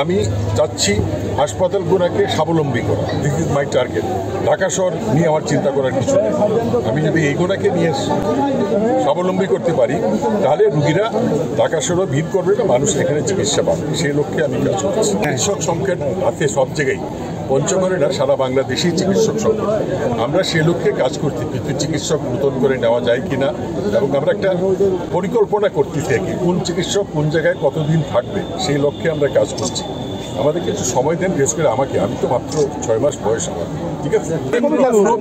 আমি চাচ্ছি হাসপাতালগুলোকে স্বাবলম্বী করা। This is my target. Dhaka শহর নিয়ে আমার চিন্তা করার কিছু নেই। আমি যদি এইগুলোকে নিয়ে স্বাবলম্বী করতে পারি তাহলে রুগীরা ঢাকা শহরে ভিড় করবে না, মানুষ এখানে চিকিৎসা পাবে। সেই লক্ষ্যে আমি কাজ করছি। চিকিৎসক সংকট আছে সব জায়গায়, পঞ্চগড়ে না সারা বাংলাদেশেই চিকিৎসক সংকট। আমরা সেই লক্ষ্যে কাজ করছি, কিন্তু চিকিৎসক নতুন করে নেওয়া যায় কিনা, এবং আমরা একটা পরিকল্পনা করতে থাকি কোন চিকিৎসক কোন জায়গায় কতদিন থাকবে, সেই লক্ষ্যে আমরা কাজ করছি। আমাদের কিছু সময় দেন, বিশেষ করে আমাকে, আমি তো মাত্র 6 মাস বয়স আমার, ঠিক আছে?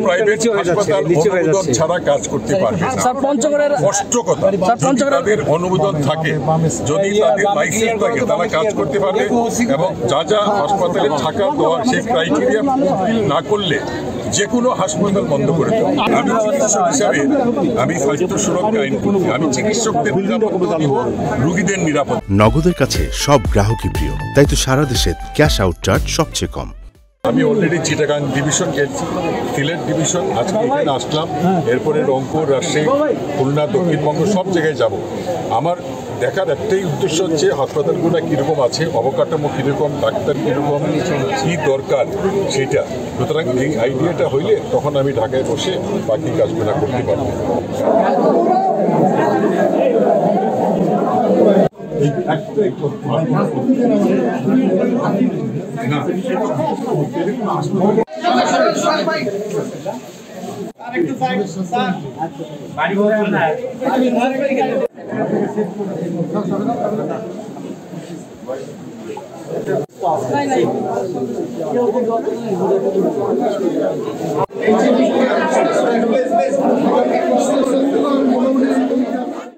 প্রাইভেট হাসপাতাল অনুমোদন ছাড়া কাজ করতে পারবে না। স্পষ্ট কথা, যদি তাদের অনুমোদন থাকে, যদি তাদের লাইসেন্স থাকে, তারা কাজ করতে পারবে। এবং যা যা হাসপাতালে থাকা দেওয়ার সেই ক্রাইটেরিয়া ফুলফিল না করলে যে কোনো হাসপাতাল বন্ধ করে দেবো। আমি চিকিৎসক হিসাবে আমি স্বাস্থ্য সুরক্ষা আইন করছি। আমি চিকিৎসকদের নিরাপত্তা দিব, রোগীদের নিরাপত্তা। নগদের কাছে সব গ্রাহকই প্রিয়, তাই তো সারা দেশে ক্যাশ আউট চার্জ সবচেয়ে কম। আমি অলরেডি চিটাগাং ডিভিশন গেছি, সিলেট ডিভিশন, আজকে এখানে আসলাম, এরপরে রংপুর, রাজশাহী, খুলনা, দক্ষিণবঙ্গ সব জায়গায় যাব। আমার দেখার একটাই উদ্দেশ্য হচ্ছে হাসপাতালগুলো কীরকম আছে, অবকাঠামো কীরকম, ডাক্তার কীরকম, কী দরকার সেইটা। সুতরাং এই আইডিয়াটা হইলে তখন আমি ঢাকায় বসে বাকি কাজগুলো করতে পারবো। না